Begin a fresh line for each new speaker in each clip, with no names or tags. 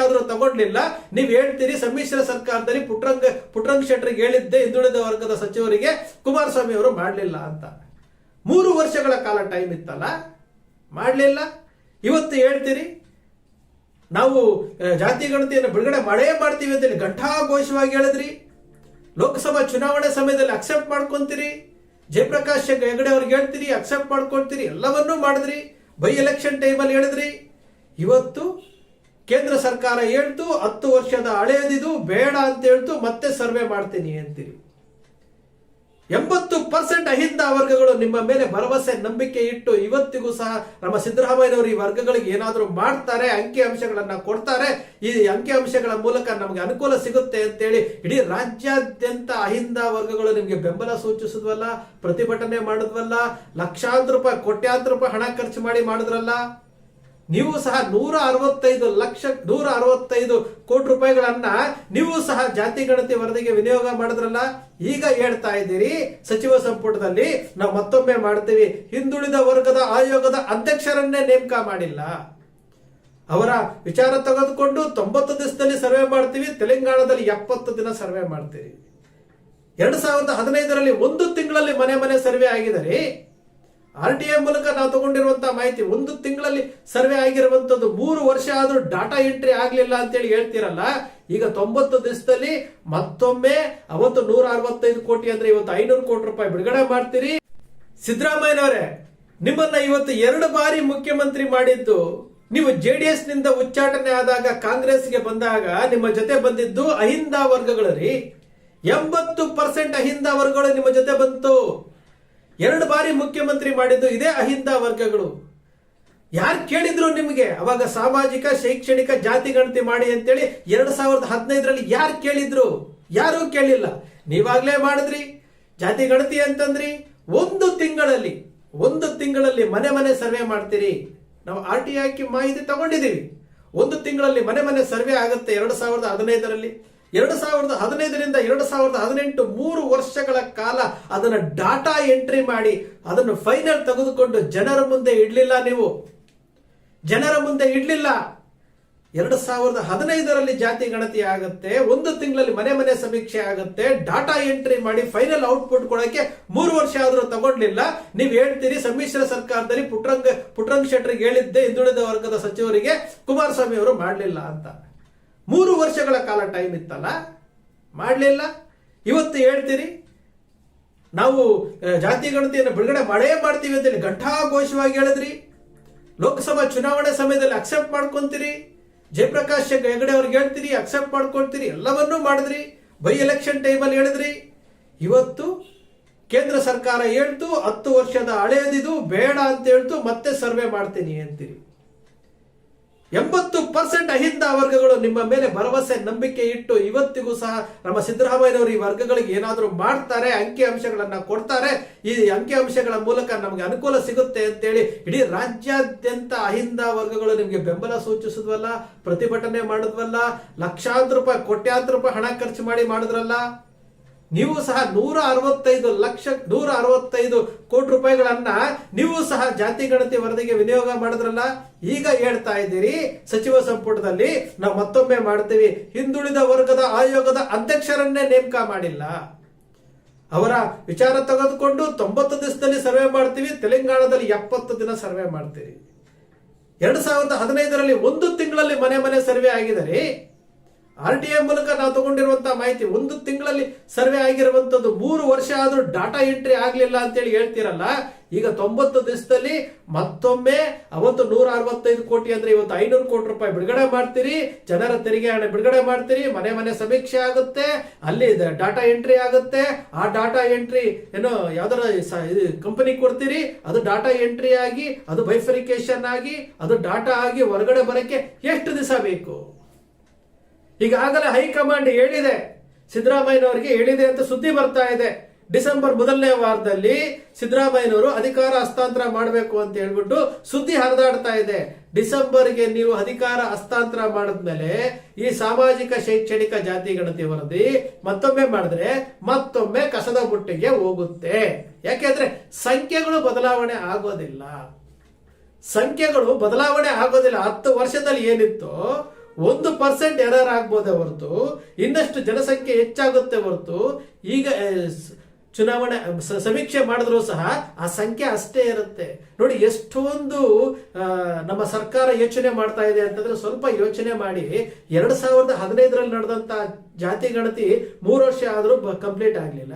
ಆದ್ರೂ ತಗೊಂಡ್ಲಿಲ್ಲ. ನೀವ್ ಹೇಳ್ತೀರಿ ಸಮ್ಮಿಶ್ರ ಸರ್ಕಾರದಲ್ಲಿ ಪುಟ್ಟರಂಗ ಶೆಟ್ಟರಿಗೆ ಹೇಳಿದ್ದೆ ಹಿಂದುಳಿದ ವರ್ಗದ ಸಚಿವರಿಗೆ, ಕುಮಾರಸ್ವಾಮಿ ಅವರು ಮಾಡ್ಲಿಲ್ಲ ಅಂತ. 3 ವರ್ಷಗಳ ಕಾಲ ಟೈಮ್ ಇತ್ತಲ್ಲ, ಮಾಡ್ಲಿಲ್ಲ. ಇವತ್ತು ಹೇಳ್ತೀರಿ ನಾವು ಜಾತಿ ಗಣತಿಯನ್ನು ಬಿಡುಗಡೆ ಮಾಡ್ತೀವಿ ಅಂತೇಳಿ ಘಂಟಾಘೋಷವಾಗಿ ಹೇಳಿದ್ರಿ. ಲೋಕಸಭಾ ಚುನಾವಣೆ ಸಮಯದಲ್ಲಿ ಅಕ್ಸೆಪ್ಟ್ ಮಾಡ್ಕೊಂತೀರಿ. ಜಯಪ್ರಕಾಶ್ ಹೆಗಡೆ ಅವ್ರಿಗೆ ಹೇಳ್ತೀರಿ, ಅಕ್ಸೆಪ್ಟ್ ಮಾಡ್ಕೊಳ್ತೀರಿ, ಎಲ್ಲವನ್ನೂ ಮಾಡಿದ್ರಿ. ಬೈ ಎಲೆಕ್ಷನ್ ಟೈಮಲ್ಲಿ ಹೇಳಿದ್ರಿ. ಇವತ್ತು ಕೇಂದ್ರ ಸರ್ಕಾರ ಹೇಳ್ತು 10 ವರ್ಷದ ಹಳೆಯದಿದು ಬೇಡ ಅಂತ ಹೇಳ್ತು ಮತ್ತೆ ಸರ್ವೆ ಮಾಡ್ತೀನಿ ಅಂತೀರಿ. 80% ಅಹಿಂದ ವರ್ಗಗಳು ನಿಮ್ಮ ಮೇಲೆ ಭರವಸೆ ನಂಬಿಕೆ ಇಟ್ಟು ಇವತ್ತಿಗೂ ಸಹ ನಮ್ಮ ಸಿದ್ದರಾಮಯ್ಯನವರು ಈ ವರ್ಗಗಳಿಗೆ ಏನಾದರೂ ಮಾಡ್ತಾರೆ, ಅಂಕಿ ಅಂಶಗಳನ್ನ ಕೊಡ್ತಾರೆ, ಈ ಅಂಕಿ ಅಂಶಗಳ ಮೂಲಕ ನಮಗೆ ಅನುಕೂಲ ಸಿಗುತ್ತೆ ಅಂತೇಳಿ ಇಡೀ ರಾಜ್ಯಾದ್ಯಂತ ಅಹಿಂದ ವರ್ಗಗಳು ನಿಮಗೆ ಬೆಂಬಲ ಸೂಚಿಸಿದ್ವಲ್ಲ, ಪ್ರತಿಭಟನೆ ಮಾಡಿದ್ವಲ್ಲ, ಲಕ್ಷಾಂತರ ರೂಪಾಯಿ ಕೋಟ್ಯಾಂತರ ರೂಪಾಯಿ ಹಣ ಖರ್ಚು ಮಾಡಿ ಮಾಡಿದ್ರಲ್ಲ. ನೀವು ಸಹ 165 ಕೋಟಿ ರೂಪಾಯಿಗಳನ್ನ ನೀವು ಸಹ ಜಾತಿ ಗಣತಿ ವರದಿಗೆ ವಿನಿಯೋಗ ಮಾಡಿದ್ರಲ್ಲ. ಈಗ ಹೇಳ್ತಾ ಇದ್ದೀರಿ ಸಚಿವ ಸಂಪುಟದಲ್ಲಿ ನಾವು ಮತ್ತೊಮ್ಮೆ ಮಾಡ್ತೀವಿ. ಹಿಂದುಳಿದ ವರ್ಗದ ಆಯೋಗದ ಅಧ್ಯಕ್ಷರನ್ನೇ ನೇಮಕ ಮಾಡಿಲ್ಲ. ಅವರ ವಿಚಾರ ತೆಗೆದುಕೊಂಡು 90 ದಿವಸದಲ್ಲಿ ಸರ್ವೆ ಮಾಡ್ತೀವಿ, ತೆಲಂಗಾಣದಲ್ಲಿ 70 ದಿನ ಸರ್ವೆ ಮಾಡ್ತೀವಿ. 2015ರಲ್ಲಿ 1 ತಿಂಗಳಲ್ಲಿ ಮನೆ ಸರ್ವೆ ಆಗಿದರೆ, RTI ಮೂಲಕ ನಾವು ತಗೊಂಡಿರುವಂತಹ ಮಾಹಿತಿ 1 ತಿಂಗಳಲ್ಲಿ ಸರ್ವೆ ಆಗಿರುವಂತದ್ದು. 3 ವರ್ಷ ಆದ್ರೂ ಡಾಟಾ ಎಂಟ್ರಿ ಆಗ್ಲಿಲ್ಲ ಅಂತೇಳಿ ಹೇಳ್ತೀರಲ್ಲ. ಈಗ 90 ದಿವಸದಲ್ಲಿ ಮತ್ತೊಮ್ಮೆ ಅವತ್ತು 165 ಕೋಟಿ ಅಂದ್ರೆ ಇವತ್ತು 500 ಕೋಟಿ ರೂಪಾಯಿ ಬಿಡುಗಡೆ ಮಾಡ್ತೀರಿ. ಸಿದ್ದರಾಮಯ್ಯನವರೇ, ನಿಮ್ಮನ್ನ ಇವತ್ತು 2 ಬಾರಿ ಮುಖ್ಯಮಂತ್ರಿ ಮಾಡಿದ್ದು ನೀವು JDS ನಿಂದ ಉಚ್ಚಾಟನೆ ಆದಾಗ ಕಾಂಗ್ರೆಸ್ಗೆ ಬಂದಾಗ ನಿಮ್ಮ ಜೊತೆ ಬಂದಿದ್ದು ಅಹಿಂದ ವರ್ಗಗಳು ರೀ. 80% ಅಹಿಂದ ವರ್ಗಗಳು ನಿಮ್ಮ ಜೊತೆ ಬಂತು. 2 ಬಾರಿ ಮುಖ್ಯಮಂತ್ರಿ ಮಾಡಿದ್ದು ಇದೇ ಅಹಿಂದ ವರ್ಗಗಳು. ಯಾರು ಕೇಳಿದ್ರು ನಿಮ್ಗೆ ಅವಾಗ ಸಾಮಾಜಿಕ ಶೈಕ್ಷಣಿಕ ಜಾತಿ ಗಣತಿ ಮಾಡಿ ಅಂತೇಳಿ 2015ರಲ್ಲಿ ಯಾರು ಕೇಳಿದ್ರು? ಯಾರೂ ಕೇಳಿಲ್ಲ. ನೀವಾಗ್ಲೇ ಮಾಡಿದ್ರಿ ಜಾತಿ ಗಣತಿ ಅಂತಂದ್ರಿ. 1 ತಿಂಗಳಲ್ಲಿ ಮನೆ ಸರ್ವೆ ಮಾಡ್ತೀರಿ. ನಾವು RTI ಮಾಹಿತಿ ತಗೊಂಡಿದ್ದೀವಿ. 1 ತಿಂಗಳಲ್ಲಿ ಮನೆ ಸರ್ವೆ ಆಗುತ್ತೆ 2015ರಲ್ಲಿ. 2015ರಿಂದ 2018 3 ವರ್ಷಗಳ ಕಾಲ ಅದನ್ನ ಡಾಟಾ ಎಂಟ್ರಿ ಮಾಡಿ ಅದನ್ನು ಫೈನಲ್ ತೆಗೆದುಕೊಂಡು ಜನರ ಮುಂದೆ ಇಡ್ಲಿಲ್ಲ. ನೀವು ಜನರ ಮುಂದೆ ಇಡ್ಲಿಲ್ಲ. 2015ರಲ್ಲಿ ಜಾತಿ ಗಣತಿ ಆಗುತ್ತೆ, 1 ತಿಂಗಳಲ್ಲಿ ಮನೆ ಸಮೀಕ್ಷೆ ಆಗುತ್ತೆ, ಡಾಟಾ ಎಂಟ್ರಿ ಮಾಡಿ ಫೈನಲ್ ಔಟ್ಪುಟ್ ಕೊಡಕ್ಕೆ 3 ವರ್ಷ ಆದ್ರೂ ತಗೊಂಡ್ಲಿಲ್ಲ. ನೀವ್ ಹೇಳ್ತೀರಿ ಸಮ್ಮಿಶ್ರ ಸರ್ಕಾರದಲ್ಲಿ ಪುಟ್ಟರಂಗ ಶೆಟ್ಟರಿಗೆ ಹೇಳಿದ್ದೆ ಹಿಂದುಳಿದ ವರ್ಗದ ಸಚಿವರಿಗೆ, ಕುಮಾರಸ್ವಾಮಿ ಅವರು ಮಾಡ್ಲಿಲ್ಲ ಅಂತ. 3 ವರ್ಷಗಳ ಕಾಲ ಟೈಮ್ ಇತ್ತಲ್ಲ, ಮಾಡಲಿಲ್ಲ. ಇವತ್ತು ಹೇಳ್ತೀರಿ ನಾವು ಜಾತಿ ಗಣತಿಯನ್ನು ಬಿಡುಗಡೆ ಮಾಡ್ತೀವಿ ಅಂತೇಳಿ ಘಂಟಾಘೋಷವಾಗಿ ಹೇಳಿದ್ರಿ. ಲೋಕಸಭಾ ಚುನಾವಣೆ ಸಮಯದಲ್ಲಿ ಅಕ್ಸೆಪ್ಟ್ ಮಾಡ್ಕೊಂತೀರಿ. ಜಯಪ್ರಕಾಶ್ ಹೆಗಡೆ ಅವ್ರಿಗೆ ಹೇಳ್ತೀರಿ, ಅಕ್ಸೆಪ್ಟ್ ಮಾಡ್ಕೊಳ್ತೀರಿ, ಎಲ್ಲವನ್ನೂ ಮಾಡಿದ್ರಿ. ಬೈ ಎಲೆಕ್ಷನ್ ಟೈಮಲ್ಲಿ ಹೇಳಿದ್ರಿ. ಇವತ್ತು ಕೇಂದ್ರ ಸರ್ಕಾರ ಹೇಳ್ತು 10 ವರ್ಷದ ಹಳೆಯದಿದು ಬೇಡ ಅಂತ ಹೇಳ್ತು ಮತ್ತೆ ಸರ್ವೆ ಮಾಡ್ತೀನಿ ಅಂತೀರಿ. 80% ಅಹಿಂದ ವರ್ಗಗಳು ನಿಮ್ಮ ಮೇಲೆ ಭರವಸೆ ನಂಬಿಕೆ ಇಟ್ಟು ಇವತ್ತಿಗೂ ಸಹ ನಮ್ಮ ಸಿದ್ದರಾಮಯ್ಯನವರು ಈ ವರ್ಗಗಳಿಗೆ ಏನಾದರೂ ಮಾಡ್ತಾರೆ, ಅಂಕಿ ಅಂಶಗಳನ್ನ ಕೊಡ್ತಾರೆ, ಈ ಅಂಕಿ ಅಂಶಗಳ ಮೂಲಕ ನಮಗೆ ಅನುಕೂಲ ಸಿಗುತ್ತೆ ಅಂತೇಳಿ ಇಡೀ ರಾಜ್ಯಾದ್ಯಂತ ಅಹಿಂದ ವರ್ಗಗಳು ನಿಮಗೆ ಬೆಂಬಲ ಸೂಚಿಸಿದ್ವಲ್ಲ, ಪ್ರತಿಭಟನೆ ಮಾಡಿದ್ವಲ್ಲ, ಲಕ್ಷಾಂತರ ರೂಪಾಯಿ ಕೋಟ್ಯಾಂತರ ರೂಪಾಯಿ ಹಣ ಖರ್ಚು ಮಾಡಿ ಮಾಡಿದ್ರಲ್ಲ. ನೀವು ಸಹ 165 ಕೋಟಿ ರೂಪಾಯಿಗಳನ್ನ ನೀವು ಸಹ ಜಾತಿ ಗಣತಿ ವರದಿಗೆ ವಿನಿಯೋಗ ಮಾಡಿದ್ರಲ್ಲ. ಈಗ ಹೇಳ್ತಾ ಇದ್ದೀರಿ ಸಚಿವ ಸಂಪುಟದಲ್ಲಿ ನಾವು ಮತ್ತೊಮ್ಮೆ ಮಾಡ್ತೀವಿ. ಹಿಂದುಳಿದ ವರ್ಗದ ಆಯೋಗದ ಅಧ್ಯಕ್ಷರನ್ನೇ ನೇಮಕ ಮಾಡಿಲ್ಲ. ಅವರ ವಿಚಾರ ತೆಗೆದುಕೊಂಡು 90 ದಿವಸದಲ್ಲಿ ಸರ್ವೆ ಮಾಡ್ತೀವಿ, ತೆಲಂಗಾಣದಲ್ಲಿ 70 ದಿನ ಸರ್ವೆ ಮಾಡ್ತೀವಿ. 2015ರಲ್ಲಿ 1 ತಿಂಗಳಲ್ಲಿ ಮನೆ ಸರ್ವೆ ಆಗಿದರೆ, RTI ಮೂಲಕ ನಾವು ತಗೊಂಡಿರುವಂತಹ ಮಾಹಿತಿ 1 ತಿಂಗಳಲ್ಲಿ ಸರ್ವೆ ಆಗಿರುವಂತದ್ದು. 3 ವರ್ಷ ಆದ್ರೂ ಡಾಟಾ ಎಂಟ್ರಿ ಆಗ್ಲಿಲ್ಲ ಅಂತೇಳಿ ಹೇಳ್ತೀರಲ್ಲ. ಈಗ 90 ದಿವಸದಲ್ಲಿ ಮತ್ತೊಮ್ಮೆ ಅವತ್ತು 165 ಕೋಟಿ ಅಂದ್ರೆ ಇವತ್ತು 500 ಕೋಟಿ ರೂಪಾಯಿ ಬಿಡುಗಡೆ ಮಾಡ್ತೀರಿ. ಜನರ ತೆರಿಗೆ ಹಣ ಬಿಡುಗಡೆ ಮಾಡ್ತೀರಿ. ಮನೆ ಸಮೀಕ್ಷೆ ಆಗುತ್ತೆ, ಅಲ್ಲಿ ಡಾಟಾ ಎಂಟ್ರಿ ಆಗುತ್ತೆ. ಆ ಡಾಟಾ ಎಂಟ್ರಿ ಏನೋ ಯಾವ್ದಾರ ಕಂಪನಿ ಕೊಡ್ತೀರಿ, ಅದು ಡಾಟಾ ಎಂಟ್ರಿ ಆಗಿ ಅದು ಬೈಫರಿಕೇಶನ್ ಆಗಿ ಅದು ಡಾಟಾ ಆಗಿ ಹೊರಗಡೆ ಬರಕ್ಕೆ ಎಷ್ಟು ದಿವಸ ಬೇಕು? ಈಗಾಗಲೇ ಹೈಕಮಾಂಡ್ ಹೇಳಿದೆ, ಸಿದ್ದರಾಮಯ್ಯನವರಿಗೆ ಹೇಳಿದೆ ಅಂತ ಸುದ್ದಿ ಬರ್ತಾ ಇದೆ. ಡಿಸೆಂಬರ್ 1ನೇ ವಾರದಲ್ಲಿ ಸಿದ್ದರಾಮಯ್ಯನವರು ಅಧಿಕಾರ ಹಸ್ತಾಂತರ ಮಾಡಬೇಕು ಅಂತ ಹೇಳ್ಬಿಟ್ಟು ಸುದ್ದಿ ಹರಿದಾಡ್ತಾ ಇದೆ. ಡಿಸೆಂಬರ್ಗೆ ನೀವು ಅಧಿಕಾರ ಹಸ್ತಾಂತರ ಮಾಡಿದ್ಮೇಲೆ ಈ ಸಾಮಾಜಿಕ ಶೈಕ್ಷಣಿಕ ಜಾತಿ ಗಣತಿ ವರದಿ ಮತ್ತೊಮ್ಮೆ ಮಾಡಿದ್ರೆ ಮತ್ತೊಮ್ಮೆ ಕಸದ ಬುಟ್ಟಿಗೆ ಹೋಗುತ್ತೆ. ಯಾಕೆಂದ್ರೆ ಸಂಖ್ಯೆಗಳು ಬದಲಾವಣೆ ಆಗೋದಿಲ್ಲ. 10 ವರ್ಷದಲ್ಲಿ ಏನಿತ್ತು 1% ಎರರ್ ಆಗ್ಬೋದೇ ಹೊರತು ಇನ್ನಷ್ಟು ಜನಸಂಖ್ಯೆ ಹೆಚ್ಚಾಗುತ್ತೆ ಹೊರತು ಈಗ ಚುನಾವಣೆ ಸಮೀಕ್ಷೆ ಮಾಡಿದ್ರು ಸಹ ಆ ಸಂಖ್ಯೆ ಅಷ್ಟೇ ಇರುತ್ತೆ. ನೋಡಿ ಎಷ್ಟೊಂದು ನಮ್ಮ ಸರ್ಕಾರ ಯೋಚನೆ ಮಾಡ್ತಾ ಇದೆ ಅಂತಂದ್ರೆ ಸ್ವಲ್ಪ ಯೋಚನೆ ಮಾಡಿ. 2015ರಲ್ಲಿ ನಡೆದಂತ ಜಾತಿ ಗಣತಿ 3 ವರ್ಷ ಆದ್ರೂ ಕಂಪ್ಲೀಟ್ ಆಗ್ಲಿಲ್ಲ.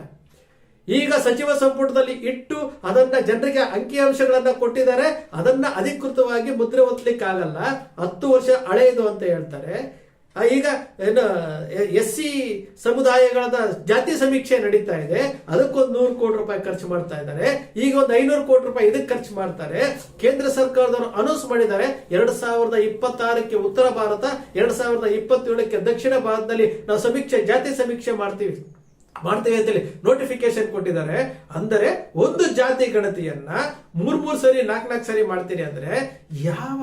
ಈಗ ಸಚಿವ ಸಂಪುಟದಲ್ಲಿ ಇಟ್ಟು ಅದನ್ನ ಜನರಿಗೆ ಅಂಕಿಅಂಶಗಳನ್ನ ಕೊಟ್ಟಿದ್ದಾರೆ. ಅದನ್ನ ಅಧಿಕೃತವಾಗಿ ಮುದ್ರೆ ಒತ್ತಲಿಕ್ಕಾಗಲ್ಲ, 10 ವರ್ಷ ಹಳೆಯದು ಅಂತ ಹೇಳ್ತಾರೆ. ಈಗ ಏನು SC ಸಮುದಾಯಗಳ ಜಾತಿ ಸಮೀಕ್ಷೆ ನಡೀತಾ ಇದೆ, ಅದಕ್ಕೊಂದು 100 ಕೋಟಿ ರೂಪಾಯಿ ಖರ್ಚು ಮಾಡ್ತಾ ಇದ್ದಾರೆ. ಈಗ ಒಂದು 500 ಕೋಟಿ ರೂಪಾಯಿ ಇದಕ್ಕೆ ಖರ್ಚು ಮಾಡ್ತಾರೆ. ಕೇಂದ್ರ ಸರ್ಕಾರದವರು ಅನೌನ್ಸ್ ಮಾಡಿದ್ದಾರೆ 2026ಕ್ಕೆ ಉತ್ತರ ಭಾರತ, 2027ಕ್ಕೆ ದಕ್ಷಿಣ ಭಾರತದಲ್ಲಿ ನಾವು ಜಾತಿ ಸಮೀಕ್ಷೆ ಮಾಡ್ತೀವಿ ಅಂತೇಳಿ ನೋಟಿಫಿಕೇಶನ್ ಕೊಟ್ಟಿದ್ದಾರೆ. ಅಂದರೆ ಒಂದು ಜಾತಿ ಗಣತಿಯನ್ನ 3 ಸರಿ 4 ಸರಿ ಮಾಡ್ತೀರಿ ಅಂದ್ರೆ ಯಾವ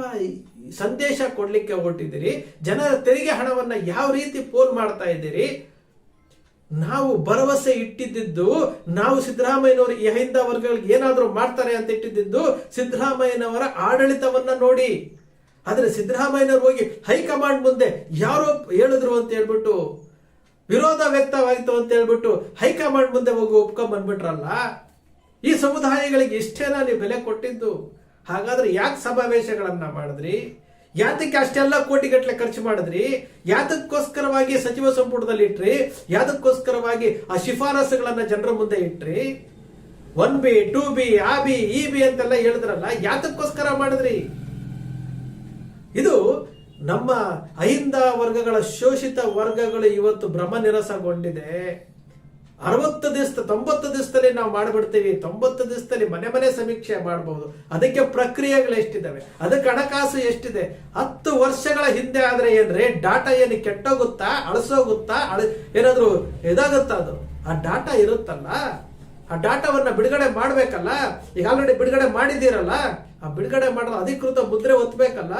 ಸಂದೇಶ ಕೊಡ್ಲಿಕ್ಕೆ ಹೊರಟಿದ್ದೀರಿ? ಜನರ ತೆರಿಗೆ ಹಣವನ್ನ ಯಾವ ರೀತಿ ಪೋಲ್ ಮಾಡ್ತಾ ಇದ್ದೀರಿ? ನಾವು ಭರವಸೆ ಇಟ್ಟಿದ್ದು ನಾವು ಸಿದ್ದರಾಮಯ್ಯನವರು ಈ ಅಹಿಂದ ವರ್ಗಗಳಿಗೆ ಏನಾದ್ರೂ ಮಾಡ್ತಾರೆ ಅಂತ ಇಟ್ಟಿದ್ದು ಸಿದ್ದರಾಮಯ್ಯನವರ ಆಡಳಿತವನ್ನ ನೋಡಿ. ಆದ್ರೆ ಸಿದ್ದರಾಮಯ್ಯನವರು ಹೋಗಿ ಹೈಕಮಾಂಡ್ ಮುಂದೆ ಯಾರೋ ಹೇಳಿದ್ರು ಅಂತ ಹೇಳ್ಬಿಟ್ಟು ವಿರೋಧ ವ್ಯಕ್ತವಾಯಿತು ಅಂತ ಹೇಳ್ಬಿಟ್ಟು ಹೈಕಮಾಂಡ್ ಮುಂದೆ ಹೋಗಿ ಒಪ್ಕೊಂಡ್ ಬಂದ್ಬಿಟ್ರಲ್ಲ. ಈ ಸಮುದಾಯಗಳಿಗೆ ಇಷ್ಟೇನಾ ನೀವು ಬೆಲೆ ಕೊಟ್ಟಿದ್ದು? ಹಾಗಾದ್ರೆ ಯಾಕೆ ಸಮಾವೇಶಗಳನ್ನ ಮಾಡಿದ್ರಿ? ಯಾತಕ್ಕೆ ಅಷ್ಟೆಲ್ಲ ಕೋಟಿಗಟ್ಟಲೆ ಖರ್ಚು ಮಾಡಿದ್ರಿ? ಯಾತಕ್ಕೋಸ್ಕರವಾಗಿ ಸಚಿವ ಸಂಪುಟದಲ್ಲಿ ಇಟ್ರಿ? ಯಾತಕ್ಕೋಸ್ಕರವಾಗಿ ಆ ಶಿಫಾರಸುಗಳನ್ನ ಜನರ ಮುಂದೆ ಇಟ್ರಿ? 1B 2B AB EB ಅಂತೆಲ್ಲ ಹೇಳಿದ್ರಲ್ಲ, ಯಾತಕ್ಕೋಸ್ಕರ ಮಾಡಿದ್ರಿ? ಇದು ನಮ್ಮ ಅಹಿಂದ ವರ್ಗಗಳ ಶೋಷಿತ ವರ್ಗಗಳು ಇವತ್ತು ಭ್ರಮ ನಿರಸಗೊಂಡಿದೆ. 60 ದಿವಸ 90 ದಿವಸದಲ್ಲಿ ನಾವು ಮಾಡ್ಬಿಡ್ತೀವಿ, 90 ದಿವಸದಲ್ಲಿ ಮನೆ ಸಮೀಕ್ಷೆ ಮಾಡಬಹುದು. ಅದಕ್ಕೆ ಪ್ರಕ್ರಿಯೆಗಳು ಎಷ್ಟಿದಾವೆ, ಅದಕ್ಕೆ ಹಣಕಾಸು ಎಷ್ಟಿದೆ? 10 ವರ್ಷಗಳ ಹಿಂದೆ ಆದ್ರೆ ಏನ್ರಿ ಡಾಟಾ ಏನು ಕೆಟ್ಟೋಗುತ್ತಾ, ಅಳಸೋಗುತ್ತಾ, ಏನಾದ್ರು ಇದಾಗುತ್ತಾ? ಅದು ಆ ಡಾಟಾ ಇರುತ್ತಲ್ಲ, ಆ ಡಾಟಾವನ್ನ ಬಿಡುಗಡೆ ಮಾಡ್ಬೇಕಲ್ಲ. ಈಗ ಆಲ್ರೆಡಿ ಬಿಡುಗಡೆ ಮಾಡಿದೀರಲ್ಲ, ಆ ಬಿಡುಗಡೆ ಮಾಡಲು ಅಧಿಕೃತ ಮುದ್ರೆ ಒತ್ತಬೇಕಲ್ಲ.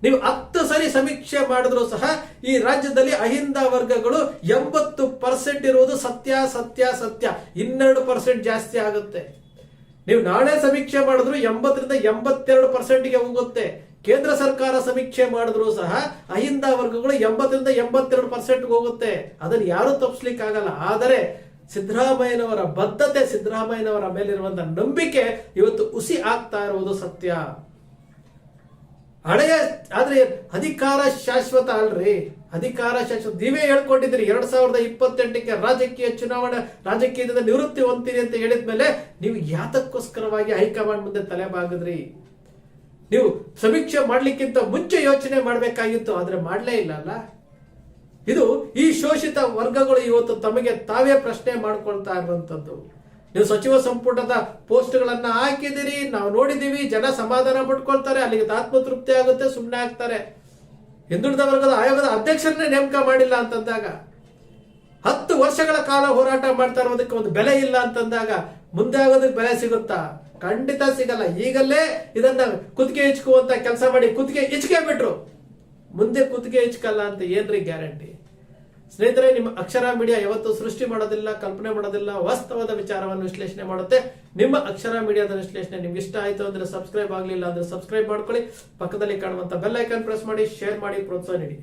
ನೀವು 10 ಸರಿ ಸಮೀಕ್ಷೆ ಮಾಡಿದ್ರು ಸಹ ಈ ರಾಜ್ಯದಲ್ಲಿ ಅಹಿಂದ ವರ್ಗಗಳು 80% ಇರುವುದು ಸತ್ಯ ಸತ್ಯ ಸತ್ಯ. 12% ಜಾಸ್ತಿ ಆಗುತ್ತೆ. ನೀವು ನಾಳೆ ಸಮೀಕ್ಷೆ ಮಾಡಿದ್ರು 80ರಿಂದ 82%ಗೆ ಹೋಗುತ್ತೆ. ಕೇಂದ್ರ ಸರ್ಕಾರ ಸಮೀಕ್ಷೆ ಮಾಡಿದ್ರು ಸಹ ಅಹಿಂದ ವರ್ಗಗಳು 80ರಿಂದ 82%ಗೆ ಹೋಗುತ್ತೆ. ಅದನ್ನು ಯಾರು ತಪ್ಪಿಸ್ಲಿಕ್ಕೆ ಆಗಲ್ಲ. ಆದರೆ ಸಿದ್ದರಾಮಯ್ಯನವರ ಬದ್ಧತೆ, ಸಿದ್ದರಾಮಯ್ಯನವರ ಮೇಲಿರುವಂತಹ ನಂಬಿಕೆ ಇವತ್ತು ಹುಸಿ ಆಗ್ತಾ ಇರುವುದು ಸತ್ಯ. ಹಳೆಯ ಆದ್ರೆ ಅಧಿಕಾರ ಶಾಶ್ವತ ಅಲ್ರಿ, ಅಧಿಕಾರ ಶಾಶ್ವತ. ನೀವೇ ಹೇಳ್ಕೊಂಡಿದ್ರಿ 2028ಕ್ಕೆ ರಾಜಕೀಯ ಚುನಾವಣೆ, ರಾಜಕೀಯದಿಂದ ನಿವೃತ್ತಿ ಹೊಂದ್ತೀರಿ ಅಂತ ಹೇಳಿದ್ಮೇಲೆ ನೀವು ಯಾತಕ್ಕೋಸ್ಕರವಾಗಿ ಹೈಕಮಾಂಡ್ ಮುಂದೆ ತಲೆ ಬಾಗಿದ್ರಿ? ನೀವು ಸಮೀಕ್ಷೆ ಮಾಡ್ಲಿಕ್ಕಿಂತ ಮುಂಚೆ ಯೋಚನೆ ಮಾಡ್ಬೇಕಾಗಿತ್ತು, ಆದ್ರೆ ಮಾಡ್ಲೇ ಇಲ್ಲ ಅಲ್ಲ. ಇದು ಈ ಶೋಷಿತ ವರ್ಗಗಳು ಇವತ್ತು ತಮಗೆ ತಾವೇ ಪ್ರಶ್ನೆ ಮಾಡ್ಕೊಳ್ತಾ ಇರುವಂತದ್ದು. ನೀವು ಸಚಿವ ಸಂಪುಟದ ಪೋಸ್ಟ್ಗಳನ್ನ ಹಾಕಿದಿರಿ, ನಾವು ನೋಡಿದೀವಿ. ಜನ ಸಮಾಧಾನ ಪಟ್ಕೊಳ್ತಾರೆ, ಅಲ್ಲಿಗೆ ಆತ್ಮತೃಪ್ತಿ ಆಗುತ್ತೆ, ಸುಮ್ಮನೆ ಆಗ್ತಾರೆ. ಹಿಂದುಳಿದ ವರ್ಗದ ಆಯೋಗದ ಅಧ್ಯಕ್ಷರನ್ನೇ ನೇಮಕ ಮಾಡಿಲ್ಲ ಅಂತಂದಾಗ, 10 ವರ್ಷಗಳ ಕಾಲ ಹೋರಾಟ ಮಾಡ್ತಾ ಇರೋದಕ್ಕೆ ಒಂದು ಬೆಲೆ ಇಲ್ಲ ಅಂತಂದಾಗ ಮುಂದೆ ಆಗೋದಕ್ಕೆ ಬೆಲೆ ಸಿಗುತ್ತಾ? ಖಂಡಿತ ಸಿಗಲ್ಲ. ಈಗಲೇ ಇದನ್ನ ಕುತ್ತಿಗೆ ಇಚ್ಕುವಂತ ಕೆಲಸ ಮಾಡಿ ಕುತ್ತಿಗೆ ಇಚ್ಕೆ ಬಿಟ್ರು, ಮುಂದೆ ಕುತ್ತಿಗೆ ಇಚ್ಕಲ್ಲ ಅಂತ ಏನ್ರಿ ಗ್ಯಾರಂಟಿ? ಸ್ನೇಹಿತರೆ, ನಿಮ್ಮ ಅಕ್ಷರ ಮೀಡಿಯಾ ಯಾವತ್ತು ಸೃಷ್ಟಿ ಮಾಡೋದಿಲ್ಲ, ಕಲ್ಪನೆ ಮಾಡೋದಿಲ್ಲ, ವಾಸ್ತವದ ವಿಚಾರವನ್ನು ವಿಶ್ಲೇಷಣೆ ಮಾಡುತ್ತೆ. ನಿಮ್ಮ ಅಕ್ಷರ ಮೀಡಿಯಾದ ವಿಶ್ಲೇಷಣೆ ನಿಮ್ಗೆ ಇಷ್ಟ ಆಯ್ತು ಅಂದ್ರೆ ಸಬ್ಸ್ಕ್ರೈಬ್ ಆಗ್ಲಿಲ್ಲ ಅಂದ್ರೆ ಸಬ್ಸ್ಕ್ರೈಬ್ ಮಾಡ್ಕೊಳ್ಳಿ. ಪಕ್ಕದಲ್ಲಿ ಕಾಣುವಂತ ಬೆಲ್ ಐಕಾನ್ ಪ್ರೆಸ್ ಮಾಡಿ, ಶೇರ್ ಮಾಡಿ, ಪ್ರೋತ್ಸಾಹ ನೀಡಿ.